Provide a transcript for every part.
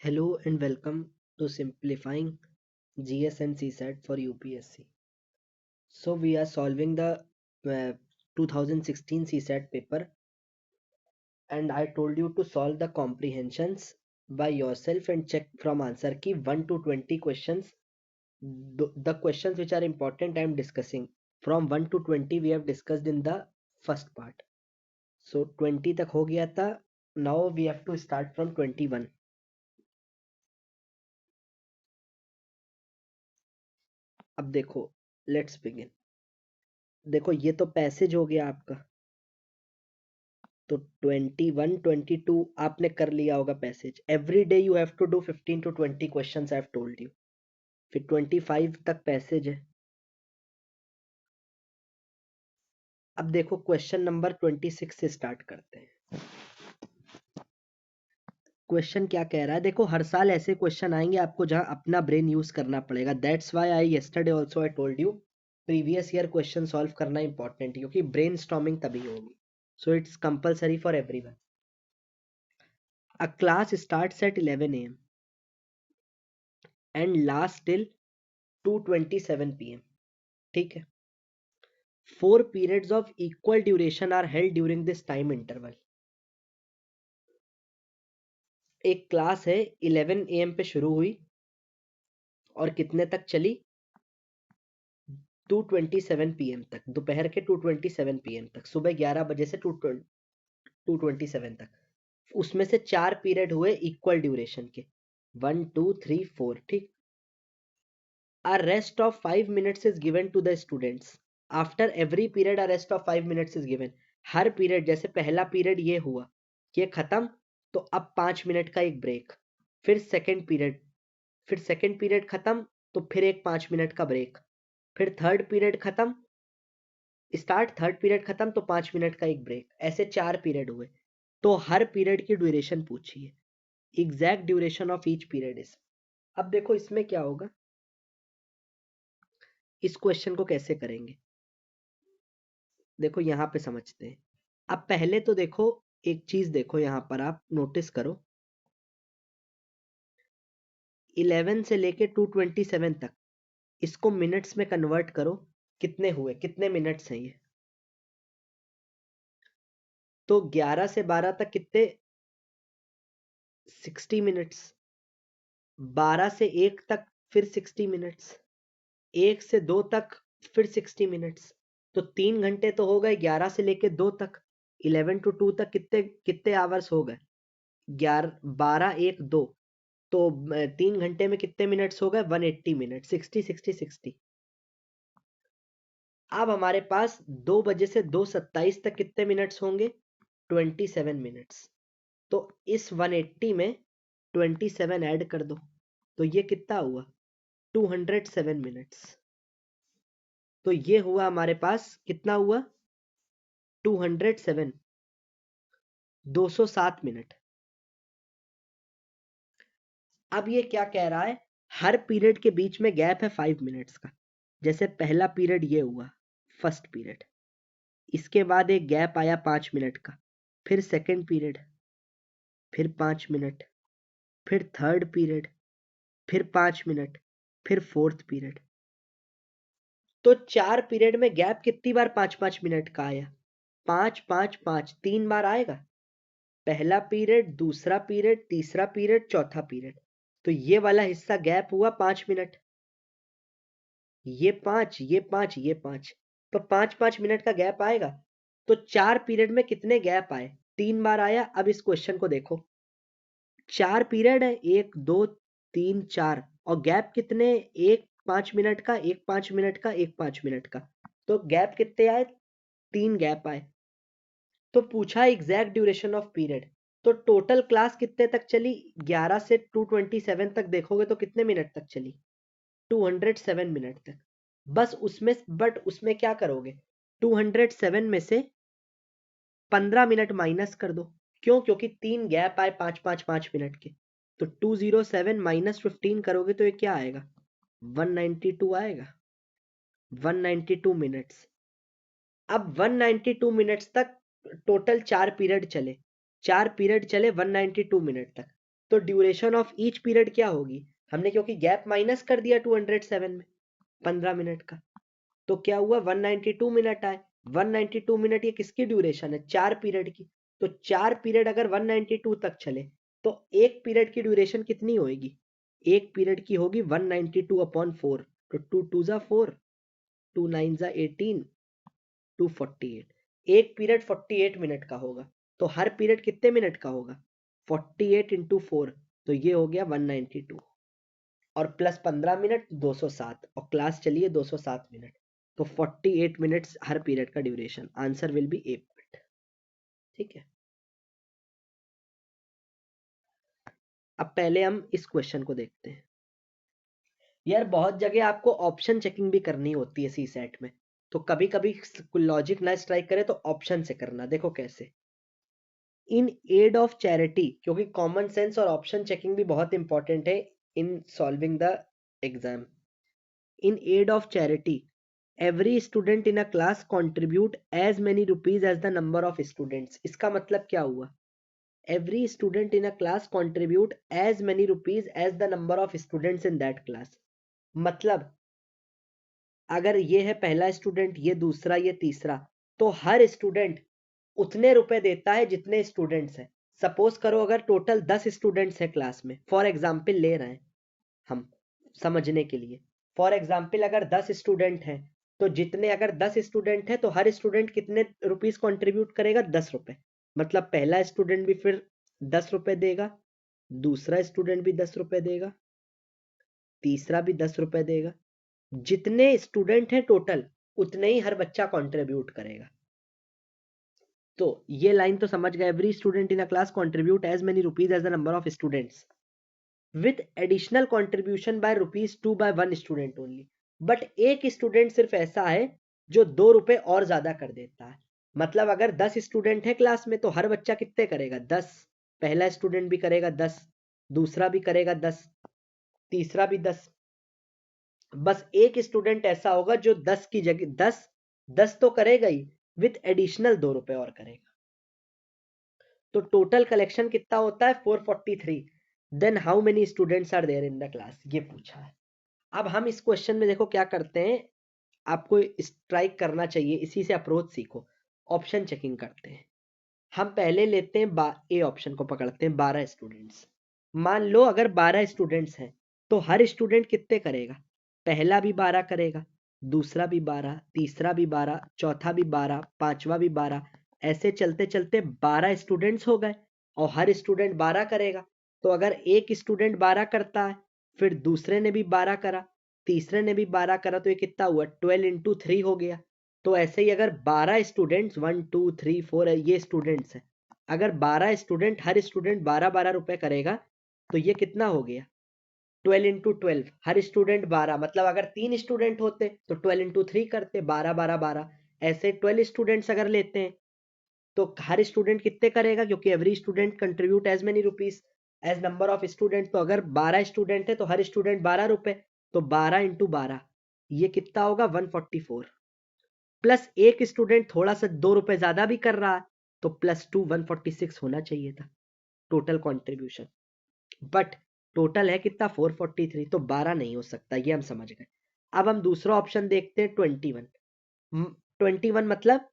Hello and welcome to Simplifying GS and CSAT for UPSC. So we are solving the 2016 CSAT paper, and I told you to solve the comprehensions by yourself and check from answer key 1 to 20 questions. The questions which are important I am discussing from 1 to 20 we have discussed in the first part. So 20 तक हो गया था. Now we have to start from 21. अब देखो, let's begin. देखो ये तो passage हो गया आपका, तो 21 22 आपने कर लिया होगा passage. Every day you have to do 15 to 20 questions, I have told you. फिर 25 तक पैसेज है. अब देखो क्वेश्चन नंबर 26 से स्टार्ट करते हैं. क्वेश्चन क्या कह रहा है, देखो हर साल ऐसे क्वेश्चन आएंगे आपको जहां अपना ब्रेन यूज करना पड़ेगा. That's why I yesterday also I told you previous year question solve करना इंपॉर्टेंट है, क्योंकि ब्रेन स्टॉर्मिंग तभी होगी. So it's compulsory for everyone. A class starts at 11 AM and last till 2:27 PM. ठीक है. 4 periods of equal duration are held during this time interval. एक class है 11 AM पे शुरू हुई और कितने तक चली, 2:27 PM तक, दोपहर के 2:27 PM तक, सुबह 11 बजे से 2:27 तक. उसमें से 4 पीरियड हुए इक्वल ड्यूरेशन के, 1 2 3 4. ठीक. A rest of 5 minutes is given to the students. After every period a rest of 5 minutes is given. Her period, जैसे पहला पीरियड ये हुआ, ये खत्म, तो अब 5 मिनट का एक ब्रेक. फिर सेकंड पीरियड खत्म, तो फिर एक 5 मिनट का ब्रेक. फिर थर्ड पीरियड खत्म, थर्ड पीरियड खत्म, तो 5 मिनट का एक ब्रेक. ऐसे 4 पीरियड हुए. तो हर पीरियड की ड्यूरेशन पूछिए, exact duration of each period is. अब देखो इसमें क्या होगा, इस क्वेश्चन को कैसे करेंगे, देखो यहां पे समझते हैं. अब पहले तो देखो, एक चीज देखो यहां पर आप नोटिस करो, 11 से लेके 2:27 तक, इसको मिनट्स में कन्वर्ट करो, कितने हुए, कितने मिनट्स हैं ये. तो 11 से 12 तक कितने, 60 मिनट्स. 12 से 1 तक फिर 60 मिनट्स. 1 से 2 तक फिर 60 मिनट्स. तो 3 घंटे तो हो गए 11 से लेके 2 तक. 11 to 2 तक कितने कितने आवर्स हो गए, 11 12 1 2. तो 3 घंटे में कितने मिनट्स हो गए, 180 मिनट, 60 60 60. अब हमारे पास 2 बजे से 2:27 तक कितने मिनट्स होंगे, 27 मिनट्स. तो इस 180 में 27 ऐड कर दो, तो ये कितना हुआ, 207 मिनट्स. तो ये हुआ हमारे पास, कितना हुआ, 207, 207 मिनट. अब ये क्या कह रहा है, हर पीरियड के बीच में गैप है 5 मिनट्स का. जैसे पहला पीरियड ये हुआ, फर्स्ट पीरियड, इसके बाद एक गैप आया 5 मिनट का, फिर सेकंड पीरियड, फिर 5 मिनट, फिर थर्ड पीरियड, फिर 5 मिनट, फिर फोर्थ पीरियड. तो 4 पीरियड में गैप कितनी बार 5-5 मिनट का आया, 5 5 5, 3 बार आएगा. पहला पीरियड, दूसरा पीरियड, तीसरा पीरियड, चौथा पीरियड. तो ये वाला हिस्सा गैप हुआ 5 मिनट, ये 5 ये 5 ये 5, तो 5-5 मिनट का गैप आएगा. तो 4 पीरियड में कितने गैप आए, 3 बार आया. अब इस क्वेश्चन को देखो, 4 पीरियड है, 1 2 3 4, और गैप कितने, एक 5 मिनट का, एक 5 मिनट का, एक 5 मिनट का. तो गैप कितने आए, 3 गैप आए. तो पूछा एग्जैक्ट ड्यूरेशन ऑफ पीरियड. तो टोटल क्लास कितने तक चली, 11 से 2:27 तक देखोगे तो कितने मिनट तक चली, 207 मिनट तक. बस उसमें, बट उसमें क्या करोगे, 207 में से 15 मिनट माइनस कर दो. क्यों, क्योंकि 3 गैप आए 5-5-5 मिनट के. तो 207 माइनस 15 करोगे तो ये क्या आएगा, 192 आएगा, 192 मिनट्स. अब 192 मिनट्स तक टोटल 4 पीरियड चले, 4 पीरियड चले 192 मिनट तक. तो ड्यूरेशन ऑफ ईच पीरियड क्या होगी, हमने क्योंकि गैप माइनस कर दिया 207 में 15 मिनट का, तो क्या हुआ 192 मिनट आए। 192 मिनट ये किसकी ड्यूरेशन है, 4 पीरियड की। तो 4 पीरियड अगर 192 तक चले तो एक पीरियड की ड्यूरेशन कितनी होगी, एक पीरियड की होगी 192/4, तो 2 2 जा 4, 2 9 जा 18, 248। एक पीरियड 48 मिनट का होगा, तो हर पीरियड कितने मिनट का होगा, 48 इंटू 4, तो ये हो गया 192, और प्लस 15 मिनट 207, और क्लास चलिए 207 मिनट, तो 48 मिनट्स हर पीरियड का duration, answer will be 8 minute. ठीक है, अब पहले हम इस क्वेश्चन को देखते हैं। यार बहुत जगह आपको ऑप्शन चेकिंग भी करनी होती है सी सेट में, तो कभी कभी लॉजिक ना स्ट्राइक करे तो ऑप्शन से करना, देखो कैसे। इन एड ऑफ चैरिटी, क्योंकि कॉमन सेंस और ऑप्शन चेकिंग भी बहुत इंपॉर्टेंट है in solving the exam. In aid of charity every student in a class contribute as many rupees as the number of students. इसका मतलब क्या हुआ, every student in a class contribute as many rupees as the number of students in that class. मतलब अगर ये है पहला student, ये दूसरा, ये तीसरा, तो हर स्टूडेंट उतने रुपए देता है जितने स्टूडेंट्स हैं। सपोज करो अगर टोटल 10 स्टूडेंट्स हैं क्लास में, फॉर एग्जाम्पल ले रहे हैं हम समझने के लिए, फॉर एग्जाम्पल अगर 10 स्टूडेंट हैं, तो जितने अगर 10 स्टूडेंट हैं तो हर स्टूडेंट कितने रुपीस कंट्रीब्यूट करेगा, 10 रुपए। मतलब पहला स्टूडेंट भी फिर 10 रुपए देगा, दूसरा स्टूडेंट भी 10 रुपए देगा, तीसरा भी 10 रुपए देगा। जितने स्टूडेंट हैं टोटल उतने ही हर बच्चा कंट्रीब्यूट करेगा। तो ये लाइन तो समझ गए, every student in a class contribute as many rupees as the number of students with additional contribution by ₹2 by 1 student only. But एक स्टूडेंट सिर्फ ऐसा है जो 2 रुपए और ज्यादा कर देता है। मतलब अगर 10 स्टूडेंट है क्लास में तो हर बच्चा कितने करेगा, 10। पहला स्टूडेंट भी करेगा 10, दूसरा भी करेगा 10, तीसरा भी 10। बस एक स्टूडेंट ऐसा होगा जो 10 की जगह 10 तो करेगा ही, विथ एडिशनल 2 रुपए और करेगा। तो टोटल कलेक्शन कितना होता है, 443। Then how many students are there in the class, ये पूछा है। अब हम इस क्वेश्चन में देखो क्या करते हैं, आपको स्ट्राइक करना चाहिए, इसी से अप्रोच सीखो। ऑप्शन चेकिंग करते हैं। हम पहले लेते हैं ए ऑप्शन को पकड़ते हैं, 12 स्टूडेंट्स। मान लो अगर 12 स्टूडेंट्स हैं तो हर स्टूडेंट कितने करेगा, पहला भी 12 करेगा, दूसरा भी 12, तीसरा भी 12, चौथा भी 12, पांचवा भी 12, ऐसे चलते चलते 12 स्टूडेंट्स हो गए, और हर स्टूडेंट 12 करेगा। तो अगर एक स्टूडेंट 12 करता है, फिर दूसरे ने भी 12 करा, तीसरे ने भी 12 करा, तो ये कितना हुआ, 12 इंटू 3 हो गया। तो ऐसे ही अगर 12 स्टूडेंट्स, 1 2 3 4 ये स्टूडेंट्स हैं, अगर 12 स्टूडेंट हर स्टूडेंट 12 रुपए करेगा, तो ये कितना हो गया, 12 इंटू 12, हर स्टूडेंट 12। मतलब अगर 3 स्टूडेंट होते तो 12 इंटू 3 करते, 12 12 12। ऐसे 12 स्टूडेंट्स अगर लेते हैं तो हर स्टूडेंट कितने करेगा, क्योंकि every student contribute as many rupees as number of student. तो अगर 12 स्टूडेंट है तो हर स्टूडेंट 12 रुपए, तो 12 इंटू 12 ये कितना होगा, 144। प्लस एक स्टूडेंट थोड़ा सा 2 रुपए ज्यादा भी कर रहा है, तो +2 146 होना चाहिए था टोटल कंट्रीब्यूशन। बट टोटल है कितना, 443, तो 12 नहीं हो सकता, ये हम समझ गए। अब हम दूसरा ऑप्शन देखते हैं, 21। 21 मतलब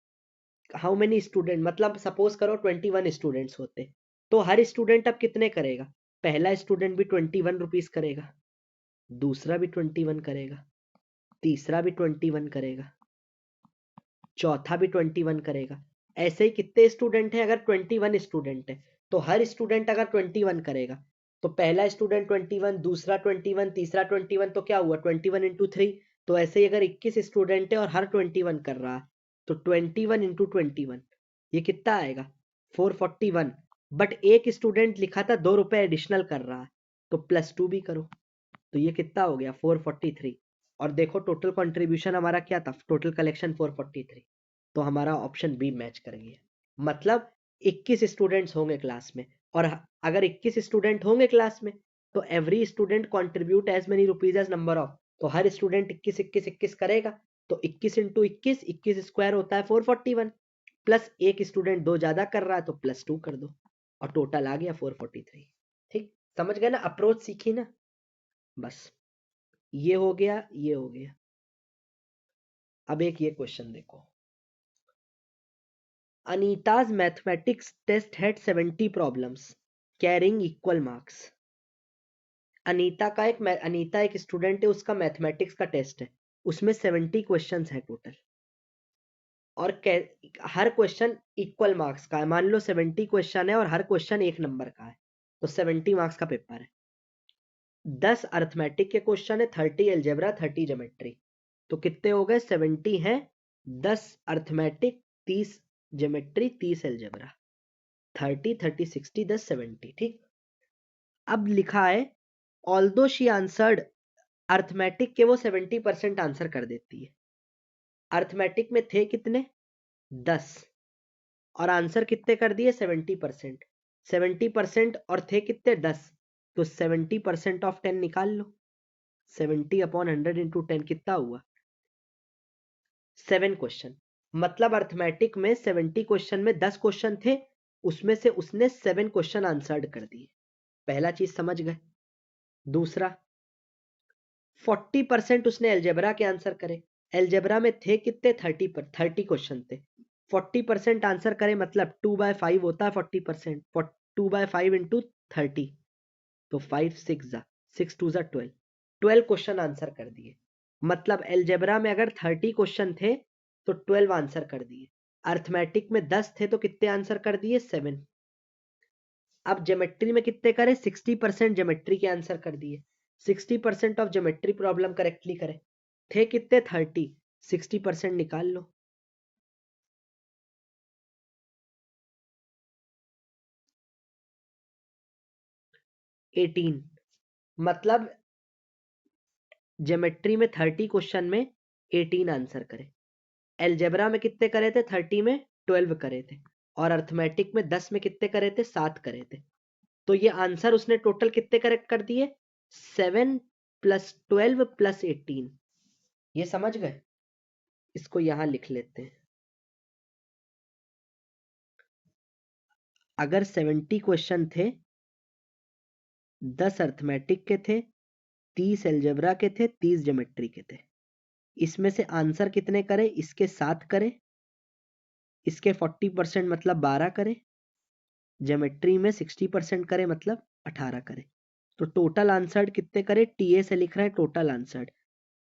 हाउ मेनी स्टूडेंट, मतलब सपोज करो 21 स्टूडेंट्स होते, तो हर स्टूडेंट अब कितने करेगा, पहला स्टूडेंट भी 21 रुपीज करेगा, दूसरा भी 21 करेगा, तीसरा भी 21 करेगा, चौथा भी 21 करेगा। ऐसे ही कितने स्टूडेंट हैं, अगर 21 स्टूडेंट है तो हर स्टूडेंट अगर 21 करेगा, तो पहला स्टूडेंट 21, दूसरा 21, तीसरा 21, तो क्या हुआ, 21 इंटू 3। तो ऐसे ही अगर 21 स्टूडेंट है और हर 21 कर रहा है, तो 21 इंटू 21 ये कितना आएगा, 441। बट एक स्टूडेंट लिखा था 2 रुपए एडिशनल कर रहा है, तो +2 भी करो, तो ये कितना हो गया, 443। और देखो टोटल कंट्रीब्यूशन हमारा क्या था, टोटल कलेक्शन 443, तो हमारा ऑप्शन बी मैच करेंगे। मतलब 21 स्टूडेंट्स होंगे क्लास में, और अगर 21 स्टूडेंट होंगे क्लास में तो every student contribute as many rupees as number of, तो हर स्टूडेंट 21 21 21 करेगा, तो 21 इंटू 21, 21 स्क्वायर होता है 441, प्लस एक स्टूडेंट 2 ज्यादा कर रहा है तो +2 कर दो, और टोटल आ गया 443। ठीक, समझ गए ना, अप्रोच सीखी ना, बस ये हो गया, ये हो गया। अब एक ये क्वेश्चन देखो, Anita's mathematics test had 70 problems carrying equal marks. Anita एक स्टूडेंट है, उसका मैथमेटिक्स का टेस्ट है, उसमें 70 क्वेश्चंस है टोटल, और हर क्वेश्चन इक्वल मार्क्स का है। मान लो 70 क्वेश्चन है और हर क्वेश्चन 1 नंबर का है, तो 70 मार्क्स का पेपर है। 10 अर्थमेटिक के क्वेश्चन है, 30 एल्जेब्रा, 30 ज्योमेट्री, तो कितने हो गए? 70 है, 10 अर्थमेटिक, 30 ज्योमेट्री, 30 एल्जेब्रा, 30 30 60 10 70। ठीक, अब लिखा है ऑल्दो शी आंसर्ड अर्थमेटिक के, वो 70% आंसर कर देती है। अर्थमेटिक में थे कितने? 10, और आंसर कितने कर दिए? 70%। 70% और थे कितने? 10, तो 70% ऑफ 10 निकाल लो। 70/100 इंटू 10 कितना हुआ? 7 क्वेश्चन। मतलब अर्थमेटिक में 70 क्वेश्चन में 10 क्वेश्चन थे, उसमें से उसने 7 क्वेश्चन आंसर्ड कर दिए। पहला चीज समझ गए। दूसरा, 40% उसने एल्जेब्रा के आंसर करे। एल्जेब्रा में थे कितने? 30 क्वेश्चन थे, 40% आंसर करे, मतलब 2/5 होता है 40%। 2/5 इंटू 30, तो 5 6 6 2 12, 12 क्वेश्चन आंसर कर दिए। मतलब एल्जेब्रा में अगर 30 क्वेश्चन थे तो 12 आंसर कर दिए। अर्थमेटिक में 10 थे तो कितने आंसर कर दिए? 7। अब ज्योमेट्री में कितने करे? 60% ज्योमेट्री के आंसर कर दिए। 60% ऑफ ज्योमेट्री प्रॉब्लम करेक्टली करे। थे कितने? 30, 60% निकाल लो। एटीन, मतलब ज्योमेट्री में 30 क्वेश्चन में 18 आंसर करे। एल्जेब्रा में कितने करे थे? 30 में 12 करे थे, और अर्थमेटिक में 10 में कितने करे थे? 7 करे थे। तो ये आंसर उसने टोटल कितने करेक्ट कर दिए? 7 + 12 + 18। ये समझ गए? इसको यहां लिख लेते हैं। अगर 70 क्वेश्चन थे, 10 अर्थमेटिक के थे, 30 एल्जेब्रा के थे, 30 ज्योमेट्री के थे, इसमें से आंसर कितने करे? इसके 7 करे, इसके 40% मतलब 12 करे, ज्योमेट्री में 60% करे मतलब 18 करे। तो टोटल आंसर कितने करे? टीए से लिख रहे हैं टोटल आंसर।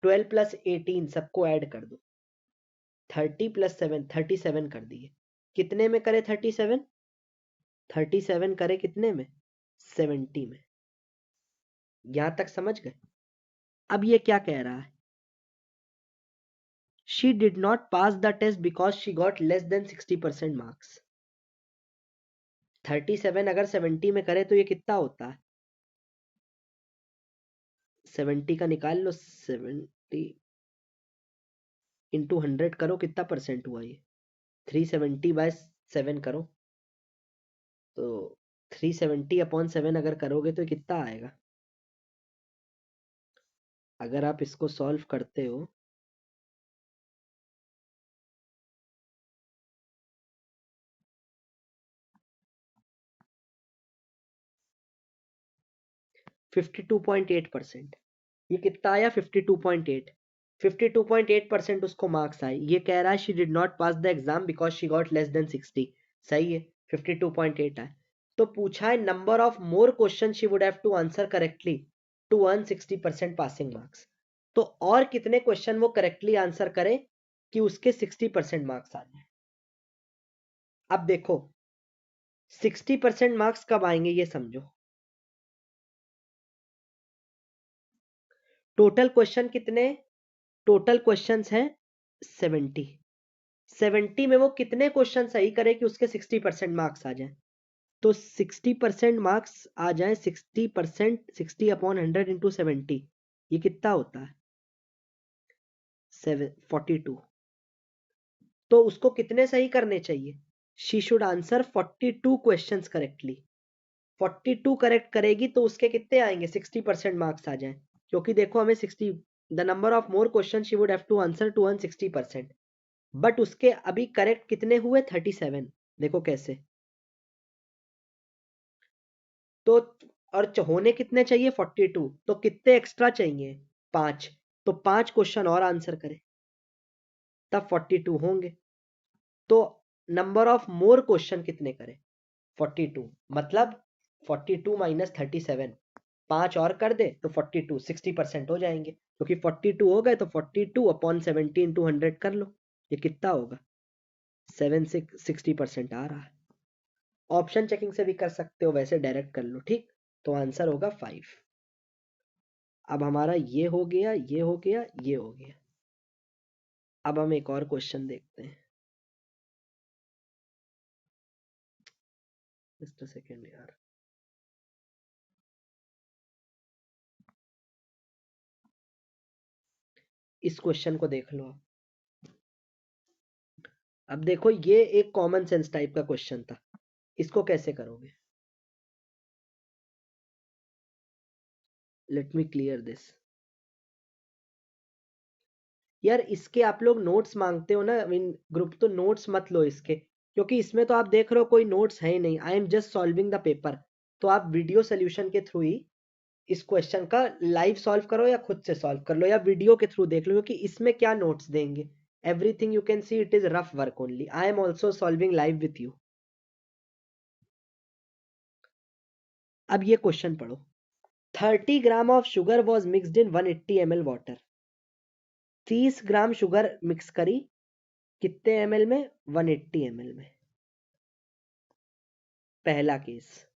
12 + 18 सबको ऐड कर दो, 30 + 7 37 कर दिए। कितने में करे? 37। 37 करे कितने में? 70 में। यहां तक समझ गए? अब ये क्या कह रहा है? She did not pass the test because she got less than 60% marks. 37 अगर 70 में करे तो ये कितना होता है? 70 का निकाल लो, 70 इंटू 100 करो, कितना परसेंट हुआ ये? 370/7 करो, तो 370/7 अगर करोगे तो कितना आएगा? अगर आप इसको सॉल्व करते हो, %52.8। ये कितना आया? 52.8। 52.8% उसको मार्क्स आए। ये कह रहा है she did not pass the exam because she got less than 60। सही है, 52.8 आए। तो पूछा है number of more question she would have to answer correctly to earn 60% passing marks. तो और कितने क्वेश्चन वो करेक्टली आंसर करे कि उसके 60% मार्क्स आ जाए। अब देखो 60% मार्क्स कब आएंगे ये समझो। टोटल क्वेश्चन कितने? टोटल क्वेश्चंस हैं 70। 70 में वो कितने क्वेश्चन सही करे कि उसके 60% मार्क्स आ जाए? तो 60% मार्क्स आ जाए, 60%, 60/100 इंटू 70, ये कितना होता है? 42। तो उसको कितने सही करने चाहिए? She should answer 42 questions correctly. 42 correct करेगी तो उसके कितने आएंगे? 60% मार्क्स आ जाए, क्योंकि देखो हमें 60, the number of more question she would have to answer to earn 60%, but उसके अभी करेक्ट कितने हुए? 37। देखो कैसे। तो और होने कितने चाहिए 42, तो कितने एक्स्ट्रा चाहिए 5, तो 5 क्वेश्चन और आंसर करें तब 42 होंगे। तो नंबर ऑफ मोर क्वेश्चन कितने करें 42, मतलब 42 माइनस 37, 5 और कर दे तो 42 60% हो जाएंगे, क्योंकि 42 हो गए तो 42 अपॉन 70 इंटू 100 कर लो, ये कितना होगा 60% आ रहा है। ऑप्शन चेकिंग से भी कर सकते हो, वैसे डायरेक्ट कर लो, ठीक। तो आंसर होगा 5। अब हमारा ये हो गया, ये हो गया, ये हो गया। अब हम एक और क्वेश्चन देखते हैं। जस्ट अ सेकेंड यार। इस क्वेश्चन को देख लो आप। अब देखो ये एक कॉमन सेंस टाइप का क्वेश्चन था, इसको कैसे करोगे। Let me clear this. यार इसके आप लोग नोट्स मांगते हो ना इन ग्रुप, तो नोट्स मत लो इसके, क्योंकि इसमें तो आप देख रहे हो कोई नोट्स है ही नहीं, I am just solving the paper. तो आप वीडियो सोल्यूशन के थ्रू ही इस क्वेश्चन का लाइव सॉल्व करो या खुद से सॉल्व कर लो या वीडियो के थ्रू देख लो, क्योंकि इसमें क्या नोट्स देंगे। Everything you can see it is rough work only. I am also solving live with you. अब ये क्वेश्चन पढ़ो। 30 ग्राम of sugar was mixed in 180 ml water. 30 gram sugar mix करी कितने ml में 180 ml में। पहला case.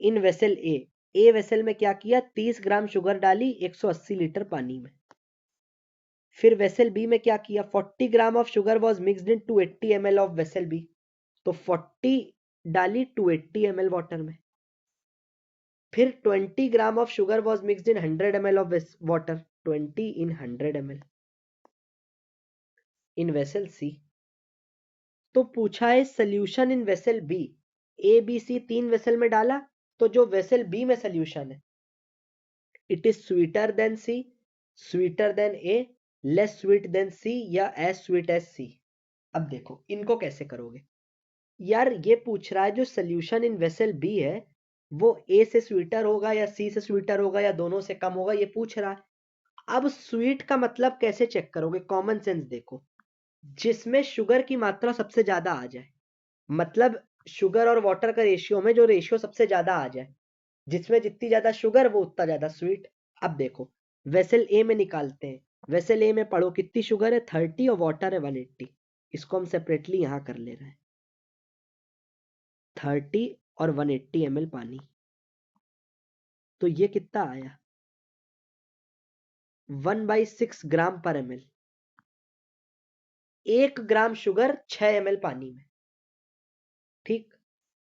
In vessel a vessel में क्या किया 30 ग्राम शुगर डाली 180 लीटर पानी में। फिर वेसल बी में क्या किया 40 gram of sugar was mixed in 280 ml of vessel B, तो 40 डाली 280 ml वाटर में। फिर 20 gram of sugar was mixed in 100 ml of water, 20 in 100 ml इन वेसल सी। तो पूछा है solution in vessel B. A B C 3 vessel में डाला, तो जो वेसल बी में सोल्यूशन है it is sweeter than C, sweeter than A, less sweet than सी या एज स्वीट एज सी। अब देखो इनको कैसे करोगे। यार ये पूछ रहा है जो सोल्यूशन इन वेसल बी है वो ए से स्वीटर होगा या सी से स्वीटर होगा या दोनों से कम होगा, ये पूछ रहा है। अब स्वीट का मतलब कैसे चेक करोगे, कॉमन सेंस देखो। जिसमें शुगर की मात्रा सबसे ज्यादा आ जाए, मतलब शुगर और वाटर का रेशियो में जो रेशियो सबसे ज्यादा आ जाए, जिसमें जितनी ज्यादा शुगर वो उतना ज्यादा स्वीट। अब देखो वेसल ए में निकालते हैं। वेसल ए में पढ़ो कितनी शुगर है 30 और वाटर है 180। इसको हम सेपरेटली यहां कर ले रहे हैं। 30 और 180 ml पानी, तो ये कितना आया 1/6 ग्राम पर ml। 1 ग्राम शुगर 6 ml पानी में, ठीक।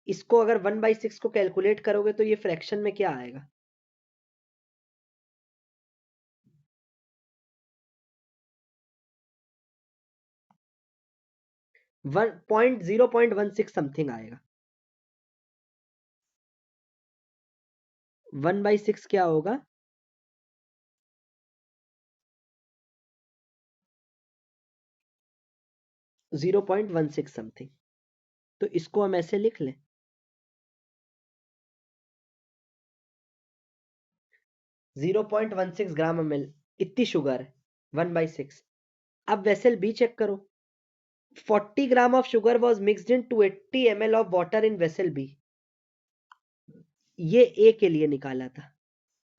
इसको अगर 1/6 को कैलकुलेट करोगे तो ये फ्रैक्शन में क्या आएगा 0.16 समथिंग आएगा। 1/6 क्या होगा 0.16 समथिंग। तो इसको हम ऐसे लिख लें 0.16 ग्राम ml, इतनी शुगर है 1/6। अब वेसल बी चेक करो 40 gram of sugar was mixed in 280 ml of water in vessel B. ये ए के लिए निकाला था,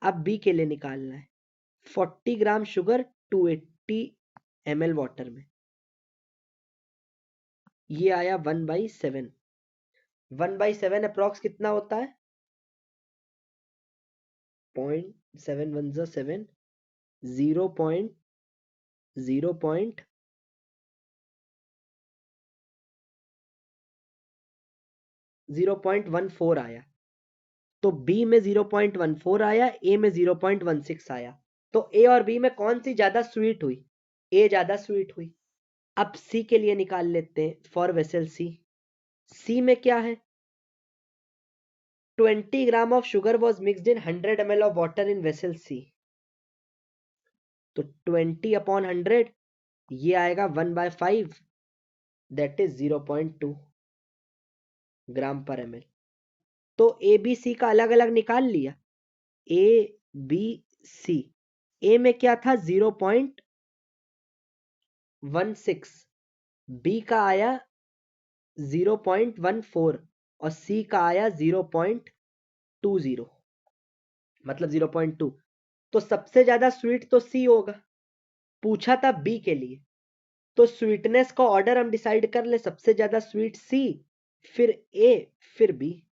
अब बी के लिए निकालना है। 40 ग्राम शुगर 280 ml वाटर में, ये आया 1/7। 1/7 अप्रॉक्स कितना होता है 0.7 0.14 आया। तो बी में 0.14 आया, ए में 0.16 आया। तो ए और बी में कौन सी ज्यादा स्वीट हुई, ए ज्यादा स्वीट हुई। अब सी के लिए निकाल लेते हैं फॉर वेसल सी। सी में क्या है 20 gram of sugar was mixed in 100 ml of water in vessel C, तो 20 अपॉन 100 ये आएगा 1/5, दैट इज 0.2 ग्राम पर ml। तो ए बी सी का अलग अलग निकाल लिया, ए बी सी। ए में क्या था 0.16, बी का आया 0.14 और सी का आया 0.20, मतलब 0.2। तो सबसे ज्यादा स्वीट तो सी होगा, पूछा था बी के लिए, तो स्वीटनेस का ऑर्डर हम डिसाइड कर ले, सबसे ज्यादा स्वीट सी, फिर ए, फिर बी।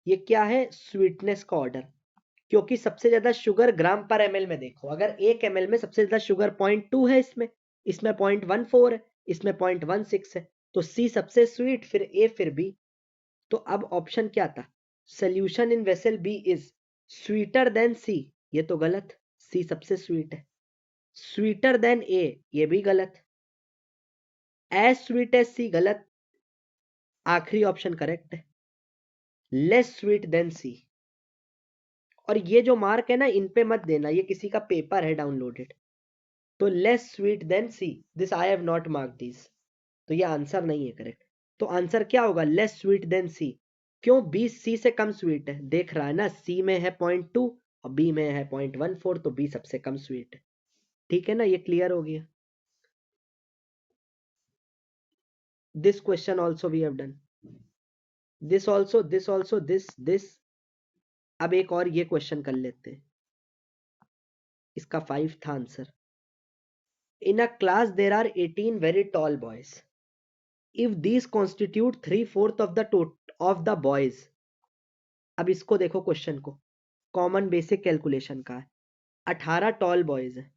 ये क्या है, स्वीटनेस का ऑर्डर, क्योंकि सबसे ज्यादा शुगर ग्राम पर एमएल में देखो, अगर 1 ml में सबसे ज्यादा शुगर 0.2 है, इसमें इसमें 0.14 है, इसमें 0.16 है, तो सी सबसे स्वीट, फिर ए, फिर बी। तो अब ऑप्शन क्या था, solution in vessel B is sweeter than C, ये तो गलत, सी सबसे स्वीट है। स्वीटर देन ए, ये भी गलत। एज स्वीट एज सी, गलत। आखिरी ऑप्शन करेक्ट है, लेस स्वीट देन सी। और ये जो मार्क है ना, इन पे मत देना, ये किसी का पेपर है डाउनलोडेड। तो less sweet than C, this I have not mark this, तो ये आंसर नहीं है करेक्ट। तो आंसर क्या होगा, लेस स्वीट देन सी। क्यों, बी सी से कम स्वीट है, देख रहा है ना, सी में है 0.2 और बी में है 0.14, तो बी सबसे कम स्वीट है। ठीक है ना, ये क्लियर हो गया। This question also we have done, this also, this also, this. अब एक और ये क्वेश्चन कर लेते हैं, इसका 5 था answer. In a class there are 18 very tall boys, if these constitute 3/4 of the boys. अब इसको देखो क्वेश्चन को, कॉमन बेसिक कैलकुलेशन का है। 18 टॉल बॉयज है,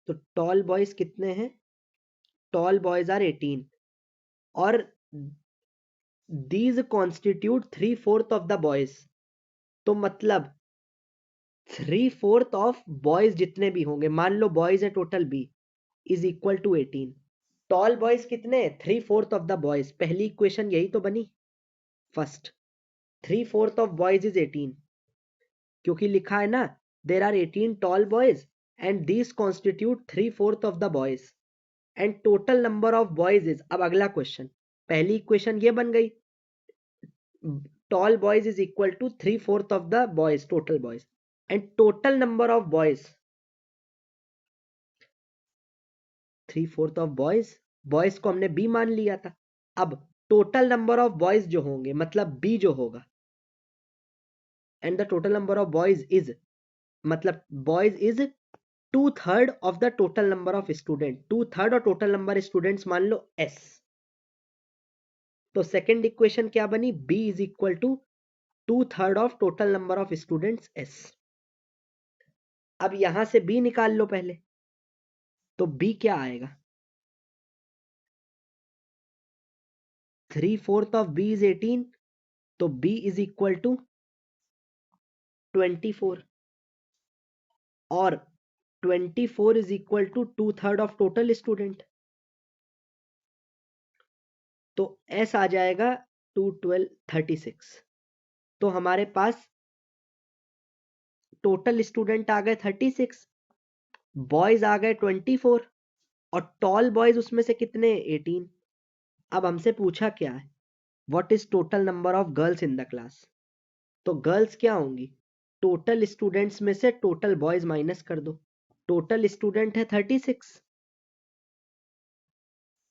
तो टॉल बॉयज कितने हैं, टॉल बॉयज आर 18 और these constitute 3/4 of the boys, तो मतलब 3/4 ऑफ बॉयज जितने भी होंगे, मान लो बॉयज है total B, is equal to 18। Tall boys कितने, 3/4 ऑफ द बॉयज, पहली इक्वेशन यही तो बनी फर्स्ट। 3/4 ऑफ बॉयज इज 18, क्योंकि लिखा है ना, there are 18 tall boys and these constitute 3/4 of the boys and total number of boys is. अब अगला क्वेश्चन, पहली इक्वेशन ये बन गई, tall boys is equal to 3/4 of the boys, total boys, and total number of boys 3/4 of boys, boys को हमने B मान लिया था। अब टोटल नंबर ऑफ बॉयज जो होंगे, मतलब बी जो होगा, and the total number of boys is, मतलब boys is 2/3 of the total number of student, 2/3 और टोटल नंबर स्टूडेंट्स मान लो एस। तो सेकेंड इक्वेशन क्या बनी, B is equal to 2/3 of total number of students S. अब यहां से बी निकाल लो पहले, तो बी क्या आएगा, 3/4 ऑफ बी इज 18, तो बी इज इक्वल टू 24, और 24 is equal to 2/3 of total student, तो एस आ जाएगा 2 12 36। तो हमारे पास टोटल स्टूडेंट आ गए 36, बॉयज आ गए 24 और टॉल बॉयज उसमें से कितने, 18। अब हमसे पूछा क्या है, what is total number of girls in the class. तो गर्ल्स क्या होंगी, टोटल स्टूडेंट्स में से टोटल बॉयज माइनस कर दो, टोटल स्टूडेंट है 36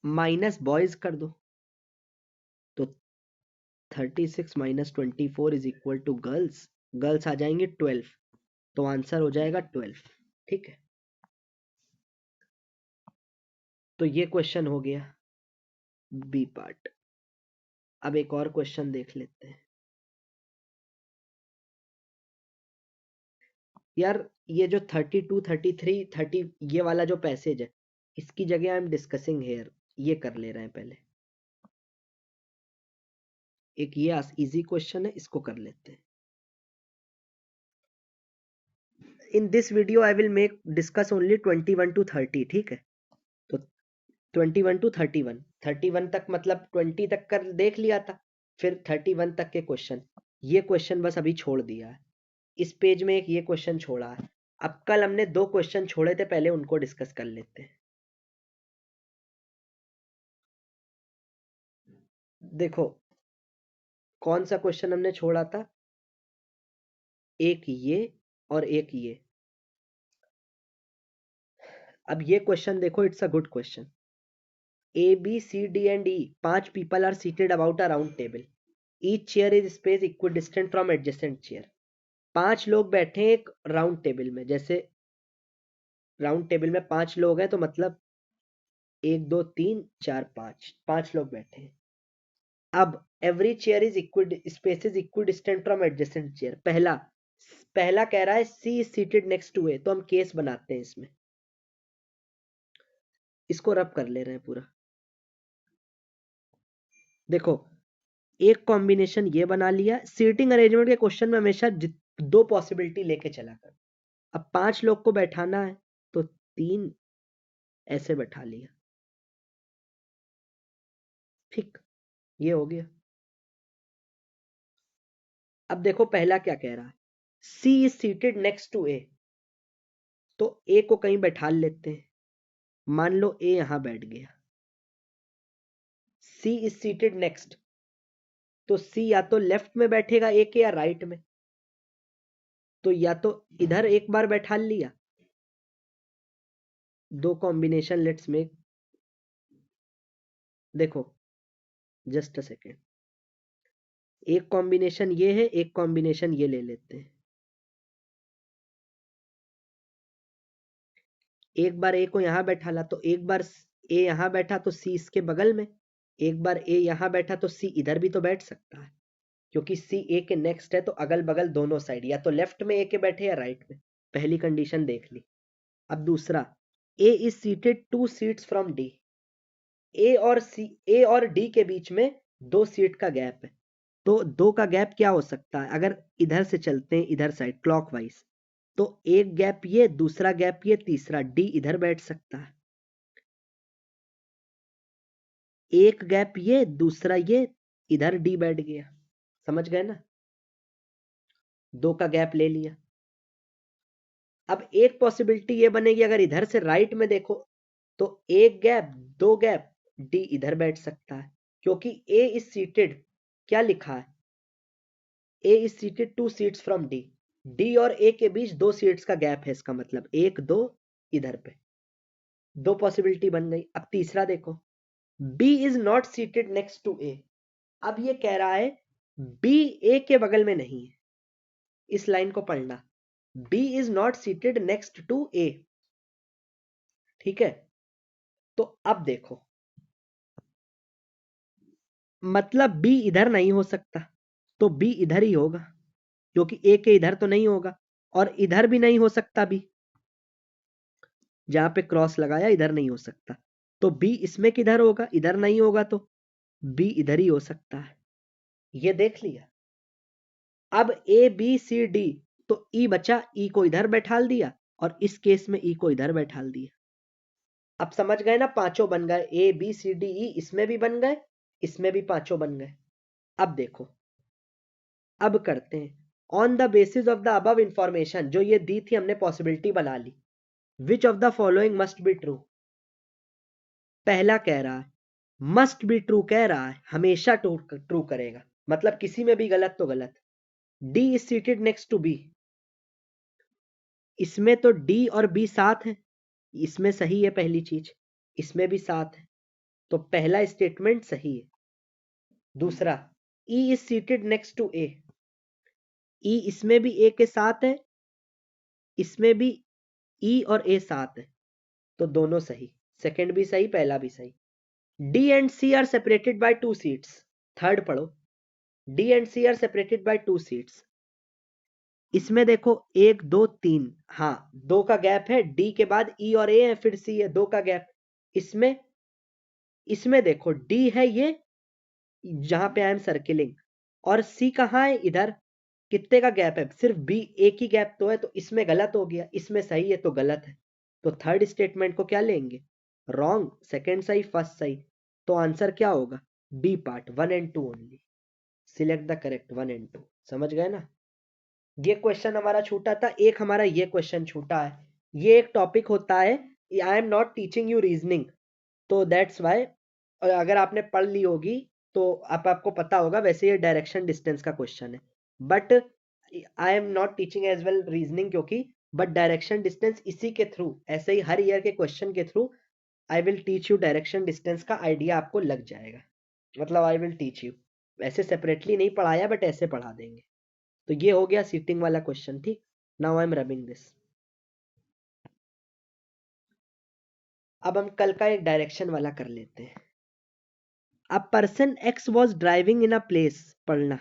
माइनस बॉयज कर दो, तो 36 minus 24 is equal to girls, girls आ जाएंगे 12, तो आंसर हो जाएगा 12। ठीक है, तो ये क्वेश्चन हो गया बी पार्ट। अब एक और क्वेश्चन देख लेते हैं। यार ये जो 32 33 30 ये वाला जो पैसेज है, इसकी जगह आई एम डिस्कसिंग हेयर, ये कर ले रहे हैं पहले। एक ये इजी क्वेश्चन है, इसको कर लेते हैं। In this video I will make discuss only 21 to 30, ठीक है। तो 21 to 31, 31 तक मतलब 20 तक कर देख लिया था, फिर 31 तक के क्वेश्चन, ये क्वेश्चन बस अभी छोड़ दिया है। इस पेज में एक ये क्वेश्चन छोड़ा है। अब कल हमने 2 क्वेश्चन छोड़े थे, पहले उनको डिस्कस कर लेते हैं। देखो कौन सा क्वेश्चन हमने छोड़ा था? एक ये और एक ये। अब ये क्वेश्चन देखो, it's a good question. A, B, C, D and E, 5 people are seated about a round table. Each chair is spaced equidistant from adjacent chair. 5 लोग बैठे एक राउंड टेबल में। जैसे राउंड टेबल में 5 लोग हैं तो मतलब 1 2 3 4 5 लोग बैठे हैं। अब every chair is space is equidistant from adjacent chair. पहला कह रहा है C is seated next to A, तो हम केस बनाते हैं इसमें। इसको रब कर ले रहे हैं पूरा। देखो, एक कॉम्बिनेशन ये बना लिया। सीटिंग अरेंजमेंट के क्वेश्चन में हमेशा 2 पॉसिबिलिटी लेके चला कर। अब 5 लोग को बैठाना है तो 3 ऐसे बैठा लिया। ठीक, ये हो गया। अब देखो पहला क्या कह रहा है, C is seated next to A, तो A को कहीं बैठा लेते हैं। मान लो A यहां बैठ गया। C is seated next, तो C या तो लेफ्ट में बैठेगा A के या राइट में। तो या तो इधर एक बार बैठा लिया। 2 कॉम्बिनेशन लेट्स मेक। देखो जस्ट अ सेकेंड, एक कॉम्बिनेशन ये है, एक कॉम्बिनेशन ये ले लेते हैं। एक बार ए को यहां बैठा ला तो एक बार ए यहां बैठा तो सी इसके बगल में। एक बार ए यहां बैठा तो सी इधर भी तो बैठ सकता है, क्योंकि सी ए के नेक्स्ट है तो अगल बगल दोनों साइड, या तो लेफ्ट में ए के बैठे या राइट में। पहली कंडीशन देख ली। अब दूसरा, A is seated 2 seats from D. A और डी के बीच में 2 सीट का गैप है। तो 2 का गैप क्या हो सकता है? अगर इधर से चलते हैं, इधर साइड क्लॉकवाइज, तो एक गैप ये, दूसरा गैप ये, तीसरा डी इधर बैठ सकता है। एक गैप ये, दूसरा ये, इधर डी बैठ गया। समझ गए ना? 2 का गैप ले लिया। अब एक पॉसिबिलिटी ये बनेगी, अगर इधर से राइट में देखो तो एक गैप, 2 गैप, डी इधर बैठ सकता है, क्योंकि ए इज सीटेड, क्या लिखा है, A is seated 2 seats from D. D और ए के बीच 2 सीट्स का गैप है, इसका मतलब 1 2 इधर पे। 2 पॉसिबिलिटी बन गई। अब तीसरा देखो, B is not seated next to A। अब ये कह रहा है B A के बगल में नहीं है। इस लाइन को पढ़ना, B is not seated next to A। ठीक है, तो अब देखो, मतलब B इधर नहीं हो सकता, तो B इधर ही होगा, क्योंकि A के इधर तो नहीं होगा, और इधर भी नहीं हो सकता B, जहां पे क्रॉस लगाया इधर नहीं हो सकता। तो B इसमें किधर होगा? इधर नहीं होगा, तो B इधर ही हो सकता है। ये देख लिया। अब A B C D, तो E बचा, E को इधर बैठाल दिया, और इस केस में E को इधर बैठाल दिया। अब समझ गए ना? पांचों बन गए, A B C D E, इसमें भी बन गए, इसमें भी पांचों बन गए। अब देखो, अब करते हैं on the basis of the above information, जो ये दी थी हमने पॉसिबिलिटी बना ली। Which of the following must be true. पहला कह रहा है मस्ट बी ट्रू, कह रहा है हमेशा ट्रू करेगा, मतलब किसी में भी गलत तो गलत। D is seated next to B, इसमें तो D और B साथ है, इसमें सही है पहली चीज, इसमें भी साथ है, तो पहला स्टेटमेंट सही है। दूसरा, E is seated next to A, E इसमें भी A के साथ है, इसमें भी E और A साथ है, तो दोनों सही। सेकंड भी सही, पहला भी सही। D and C are separated by 2 seats. Third पढ़ो, D and C are separated by 2 seats. इसमें देखो 1 2 3, हाँ 2 का गैप है, D के बाद E और A है, फिर C है, 2 का गैप। इसमें देखो D है ये, जहां पे आई एम सर्किलिंग, और C कहाँ है? इधर। कितने का गैप है? सिर्फ B, एक ही गैप तो है, तो इसमें गलत हो गया, इसमें सही है तो गलत है। तो थर्ड स्टेटमेंट को क्या लेंगे? रॉन्ग। सेकेंड सही, फर्स्ट सही, तो आंसर क्या होगा? B part, 1 and 2 only. Select the correct 1 and 2। समझ गए ना? ये क्वेश्चन हमारा छूटा था, एक हमारा ये क्वेश्चन छूटा है। ये एक टॉपिक होता है, आई am not teaching you reasoning, तो दैट्स वाई। अगर आपने पढ़ ली होगी तो आपको पता होगा, वैसे ये डायरेक्शन डिस्टेंस का क्वेश्चन है, but I am not teaching as well reasoning, क्योंकि बट डायरेक्शन डिस्टेंस इसी के थ्रू, ऐसे ही हर ईयर के क्वेश्चन के थ्रू I will teach you direction distance का आइडिया आपको लग जाएगा, मतलब आई विल टीच यू, वैसे सेपरेटली नहीं पढ़ाया बट ऐसे पढ़ा देंगे। तो ये हो गया सीटिंग वाला क्वेश्चन, ठीक। Now I am rubbing this. अब हम कल का एक डायरेक्शन वाला कर लेते हैं। A person X was driving in a place, पढ़ना,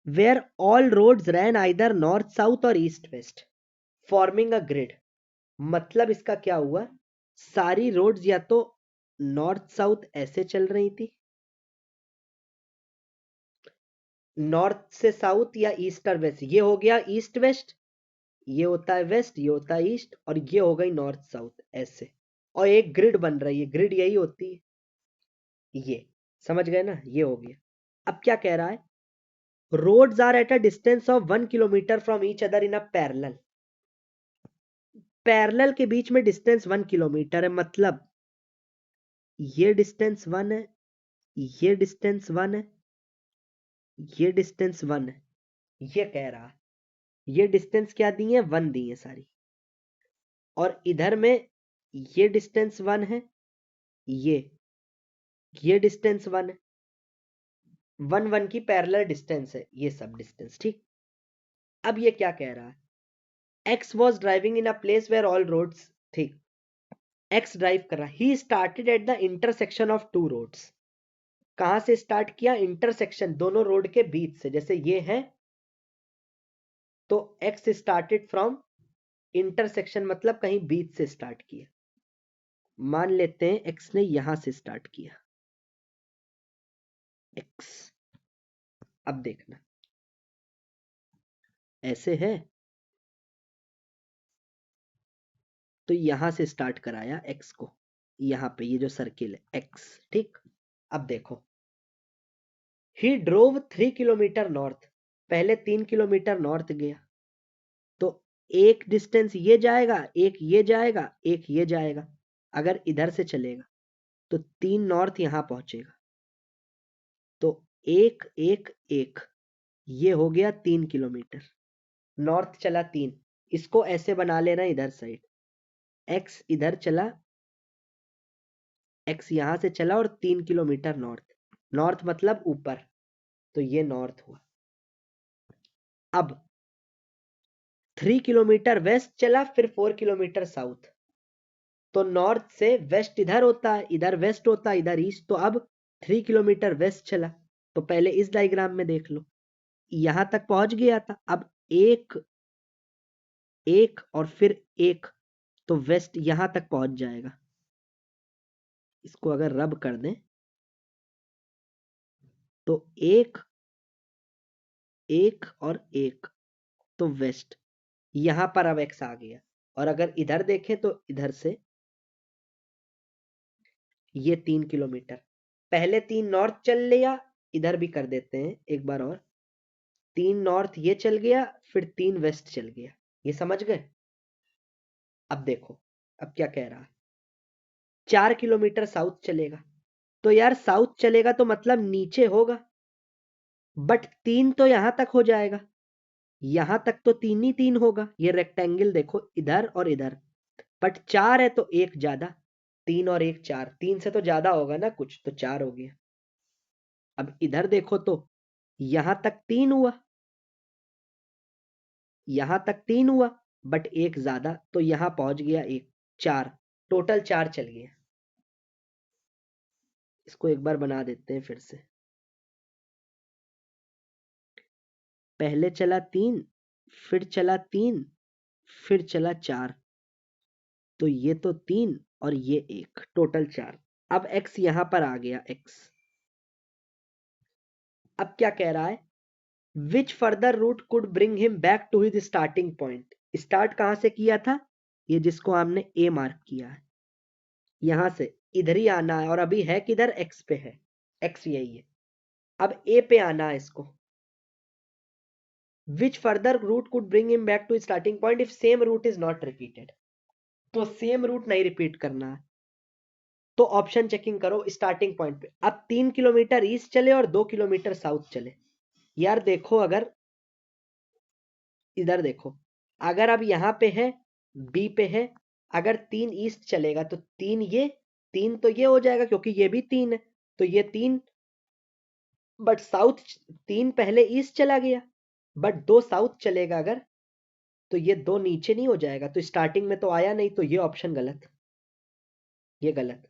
where all roads ran either north south और east west forming a grid. मतलब इसका क्या हुआ, सारी रोड्स या तो नॉर्थ साउथ ऐसे चल रही थी, नॉर्थ से साउथ या ईस्ट और वेस्ट, ये हो गया ईस्ट वेस्ट, ये होता है वेस्ट, ये होता है ईस्ट, और ये हो गई नॉर्थ साउथ ऐसे, और एक ग्रिड बन रही है, ग्रिड यही होती है, ये समझ गए ना, ये हो गया। अब क्या कह रहा है, roads are at a distance of 1 kilometre from each other in a parallel, parallel के बीच में डिस्टेंस 1 किलोमीटर है, मतलब ये डिस्टेंस 1 है, ये डिस्टेंस 1 है, ये डिस्टेंस 1 है, ये कह रहा है ये डिस्टेंस क्या दी है, 1 दी है सारी, और इधर में ये डिस्टेंस 1 है, ये डिस्टेंस 1 है, 1 1 की पैरेलल डिस्टेंस है ये सब डिस्टेंस, ठीक। अब ये क्या कह रहा है, X was driving in a place where all roads, ठीक, एक्स ड्राइव कर रहा, he started at the intersection of two roads, कहां से स्टार्ट किया, इंटरसेक्शन दोनों रोड के बीच से, जैसे ये है तो एक्स स्टार्टेड फ्रॉम इंटरसेक्शन, मतलब कहीं बीच से स्टार्ट किया, मान लेते हैं एक्स ने यहां से स्टार्ट किया, एक्स, अब देखना ऐसे है, तो यहां से स्टार्ट कराया एक्स को, यहां पे ये जो सर्किल है एक्स, ठीक। अब देखो, ही ड्रोव 3 किलोमीटर नॉर्थ, पहले 3 किलोमीटर नॉर्थ गया, तो एक डिस्टेंस ये जाएगा, एक ये जाएगा, एक ये जाएगा, अगर इधर से चलेगा तो 3 नॉर्थ यहां पहुंचेगा, तो एक एक एक, ये हो गया 3 किलोमीटर, नॉर्थ चला 3, इसको ऐसे बना लेना इधर साइड, एक्स इधर चला, एक्स यहां से चला और 3 किलोमीटर नॉर्थ, नॉर्थ मतलब ऊपर, तो ये नॉर्थ हुआ। अब 3 किलोमीटर वेस्ट चला, फिर 4 किलोमीटर साउथ, तो नॉर्थ से वेस्ट इधर होता है, इधर वेस्ट होता है, इधर ईस्ट, तो अब 3 किलोमीटर वेस्ट चला, तो पहले इस डायग्राम में देख लो, यहां तक पहुंच गया था, अब एक एक और फिर एक, तो वेस्ट यहां तक पहुंच जाएगा, इसको अगर रब कर दें तो एक एक और एक, तो वेस्ट, यहां पर अब एक्स आ गया, और अगर इधर देखें तो इधर से ये 3 किलोमीटर, पहले 3 नॉर्थ चल लिया, इधर भी कर देते हैं एक बार और, 3 नॉर्थ ये चल गया, फिर 3 वेस्ट चल गया, ये समझ गए। अब देखो, अब क्या कह रहा है, 4 किलोमीटर साउथ चलेगा, तो यार साउथ चलेगा तो मतलब नीचे होगा, बट 3 तो यहां तक हो जाएगा, यहां तक तो 3 ही 3 होगा, ये रेक्टेंगल देखो इधर और इधर, बट 4 है तो एक ज्यादा, 3 और 1 4, 3 से तो ज्यादा होगा ना कुछ, तो 4 हो गया। अब इधर देखो तो यहां तक 3 हुआ, यहां तक 3 हुआ, बट एक ज्यादा, तो यहां पहुंच गया एक, 4, टोटल 4 चल गया। इसको एक बार बना देते हैं फिर से, पहले चला 3, फिर चला 3, फिर चला 4, तो ये तो 3 और ये एक, टोटल 4। अब x यहां पर आ गया, x, अब क्या कह रहा है, which further route could bring him back to his starting point, start कहां से किया था, ये जिसको हमने ए मार्क किया है, यहां से इधर ही आना है, और अभी है किधर, x पे है, x यही है, अब a पे आना है इसको, which further route could bring him back to starting point if same route is not repeated, तो सेम रूट नहीं रिपीट करना है, तो ऑप्शन चेकिंग करो स्टार्टिंग पॉइंट पे। अब 3 किलोमीटर ईस्ट चले और 2 किलोमीटर साउथ चले। यार देखो, अगर इधर देखो, अगर अब यहाँ पे है, बी पे है, अगर 3 ईस्ट चलेगा तो 3 ये, 3 तो ये हो जाएगा क्योंकि ये भी 3 है, तो ये 3, बट साउथ 3 पहले ईस्ट चला गया, बट 2 साउथ चलेगा अगर, तो ये 2 नीचे नहीं हो जाएगा, तो स्टार्टिंग में तो आया नहीं, तो ये ऑप्शन गलत, ये गलत।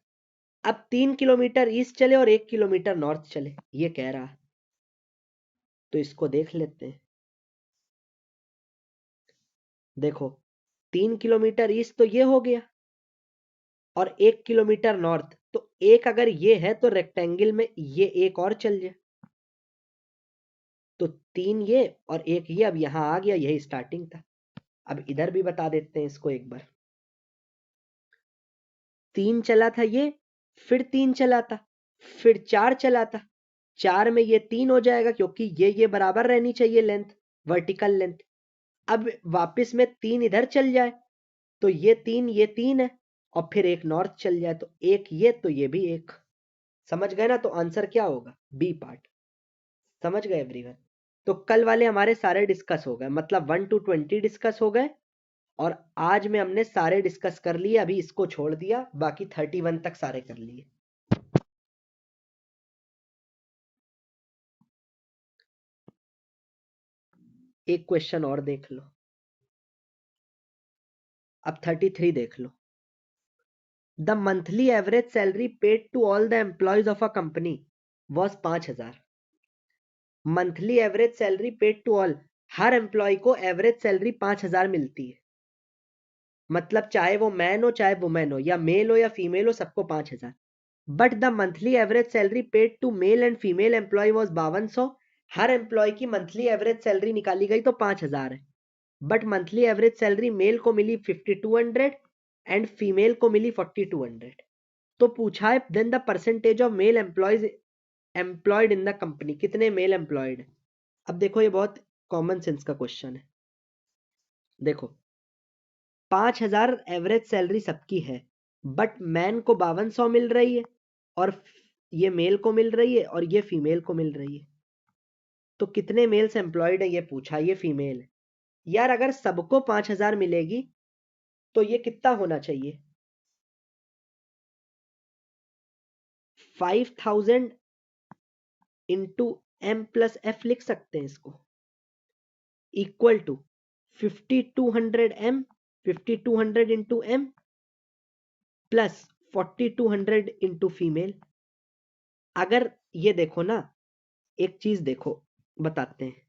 अब 3 किलोमीटर ईस्ट चले और 1 किलोमीटर नॉर्थ चले, ये कह रहा, तो इसको देख लेते हैं। देखो 3 किलोमीटर ईस्ट तो ये हो गया और 1 किलोमीटर नॉर्थ, तो एक अगर ये है तो रेक्टेंगल में ये एक और चल जाए, तो 3 ये और 1 ये, अब यहां आ गया, यही स्टार्टिंग था। अब इधर भी बता देते हैं इसको एक बार। 3 चला था ये, फिर 3 चला था, फिर 4 चला था, 4 में ये 3 हो जाएगा क्योंकि ये बराबर रहनी चाहिए लेंथ, वर्टिकल लेंथ। अब वापस में 3 इधर चल जाए तो ये 3 है, और फिर एक नॉर्थ चल जाए तो एक ये, तो ये भी एक। समझ गए ना? तो आंसर क्या होगा? B part. समझ गए एवरीवन? तो कल वाले हमारे सारे डिस्कस हो गए, मतलब 1 to 20 डिस्कस हो गए, और आज में हमने सारे डिस्कस कर लिए, अभी इसको छोड़ दिया, बाकी 31 तक सारे कर लिए। एक क्वेश्चन और देख लो, अब 33 देख लो। The monthly average salary paid to all the employees of a company was 5,000। Monthly average salary paid to all, हर एम्प्लॉय को एवरेज सैलरी 5,000 मिलती है, मतलब चाहे वो मैन हो चाहे वुमेन हो, या मेल हो या फीमेल हो, सबको 5,000। But the monthly average salary paid to male and female employee was 5200। हर एम्प्लॉय की मंथली एवरेज सैलरी निकाली गई तो 5,000 है, but monthly average salary male को मिली 5200 एंड फीमेल को मिली 4200। तो पूछा है then the percentage of male employees employed in the company, कितने मेल एम्प्लॉयड। अब देखो ये बहुत कॉमन सेंस का क्वेश्चन है। देखो 5,000 एवरेज सैलरी सबकी है, बट मैन को 5200 मिल रही है, और ये मेल को मिल रही है, और ये फीमेल को मिल रही है। तो कितने मेल्स एम्प्लॉयड है ये पूछा, ये फीमेल है। यार अगर सबको 5,000 मिलेगी तो ये कितना होना चाहिए? 5,000 इंटू एम प्लस एफ लिख सकते हैं इसको, equal to 5,200 M, 5,200 into M plus 4,200 into female. अगर ये देखो ना, एक चीज देखो, बताते हैं।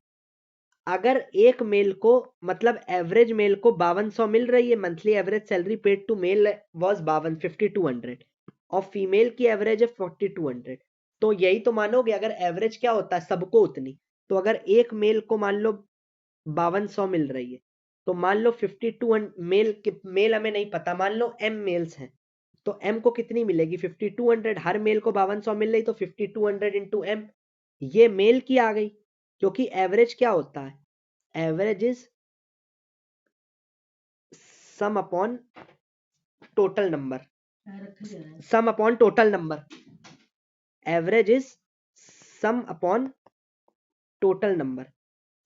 अगर एक मेल को, मतलब एवरेज मेल को 5200 मिल रही है, monthly average salary paid to male was 5200, और फीमेल की एवरेज है 4200, तो यही तो मानोगे, अगर एवरेज क्या होता है सबको उतनी, तो अगर एक मेल को मान लो 5200 मिल रही है, तो मान लो 52 मेल हमें नहीं पता, मान लो एम मेल्स हैं, तो एम को कितनी मिलेगी? 5200। हर मेल को 5200 मिल रही, तो 5200 इंटू एम, ये मेल की आ गई, क्योंकि एवरेज क्या होता है? Average is sum upon total number, some upon total number, average is sum upon total number.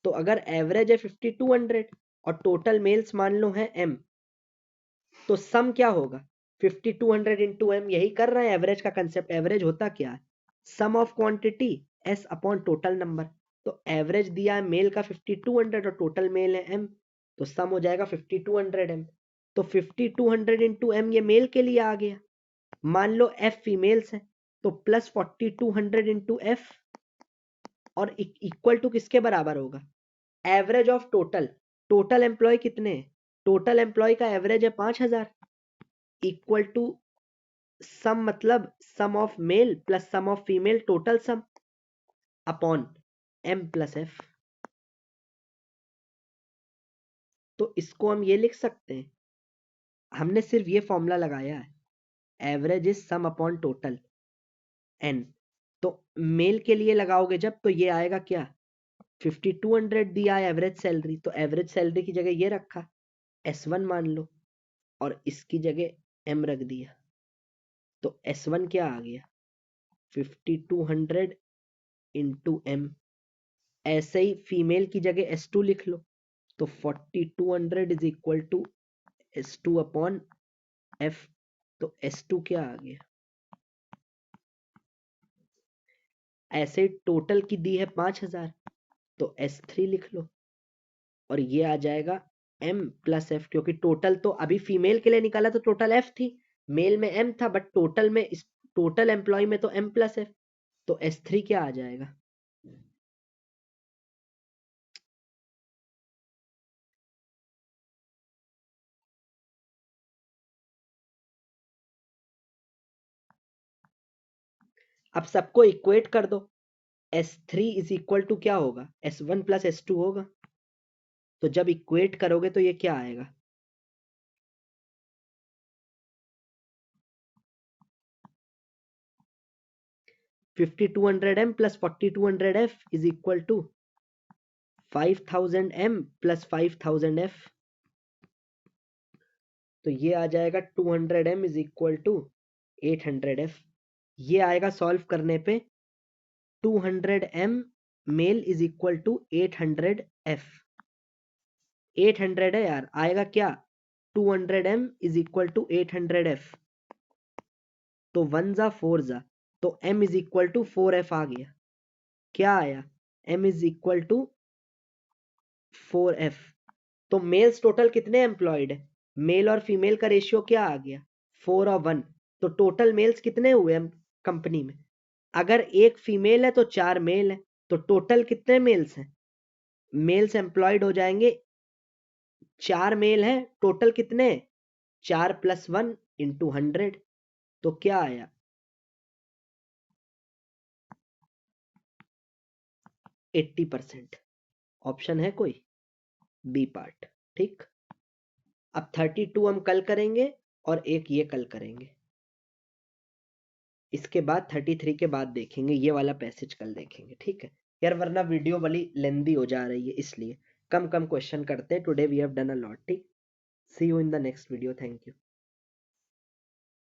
तो अगर एवरेज है 5200 और टोटल मेल्स मान लो है एम, तो सम क्या होगा? 5200 इंटू एम, यही कर रहे हैं एवरेज का कंसेप्ट। एवरेज होता क्या है? Sum of quantity S upon total number. तो एवरेज दिया है मेल का 5200 और टोटल मेल है एम, तो सम हो जाएगा 5200 एम। तो 5200 इंटू एम ये मेल के लिए आ गया। मान लो एफ फीमेल्स है, तो प्लस 4200 इंटू एफ, और इक्वल टू किसके बराबर होगा? Average of total, total employee कितने हैं? टोटल एम्प्लॉय का एवरेज है 5,000, इक्वल टू सम, मतलब sum of male plus sum of female, total sum upon M plus F. तो इसको हम ये लिख सकते हैं, हमने सिर्फ ये फॉर्मूला लगाया है, average is sum upon total N. तो मेल के लिए लगाओगे जब, तो ये आएगा क्या? 5200 दिया है एवरेज सैलरी, तो एवरेज सैलरी की जगह ये रखा, S1 मान लो, और इसकी जगह M रख दिया, तो S1 क्या आ गया 5200 इंटू m। ऐसे ही फीमेल की जगह S2 लिख लो, तो 4200 is equal to S2 upon F। तो S2 क्या आ गया, ऐसे टोटल की दी है 5000, तो S3 लिख लो, और ये आ जाएगा M प्लस F, क्योंकि टोटल तो अभी फीमेल के लिए निकाला तो टोटल F थी, मेल में M था, बट टोटल में इस टोटल एम्प्लॉय में तो M प्लस F, तो S3 क्या आ जाएगा, अब सबको इक्वेट कर दो। S3 इज इक्वल टू क्या होगा, S1 प्लस S2 होगा, तो जब इक्वेट करोगे तो ये क्या आएगा, $5200M plus $4200F is equal to $5000M plus $5000F। तो ये आ जाएगा 200M is equal to 800F। ये आएगा सॉल्व करने पे 200M mail is equal to 800F। 800 है यार, आएगा क्या 200M is equal to 800F, तो 1 जा 4 जा, तो M is equal to 4F आ गया। क्या आया, M is equal to 4F। तो मेल्स टोटल कितने एम्प्लॉयड है, मेल और फीमेल का रेशियो क्या आ गया 4 और 1, तो टोटल मेल्स कितने हुए कंपनी में, अगर एक फीमेल है तो 4 मेल है, तो टोटल कितने मेल्स हैं, मेल्स एम्प्लॉयड हो जाएंगे 4 मेल हैं, टोटल कितने 4 प्लस 1 इंटू 100, तो क्या आया 80%। ऑप्शन है कोई बी पार्ट, ठीक। अब 32 हम कल करेंगे और एक ये कल करेंगे, इसके बाद 33 के बाद देखेंगे, ये वाला पैसेज कल देखेंगे, ठीक है यार, वरना वीडियो वाली लेंदी हो जा रही है, इसलिए कम कम क्वेश्चन करते हैं। Today we have done a lot, ठीक। See you in the next video, thank you.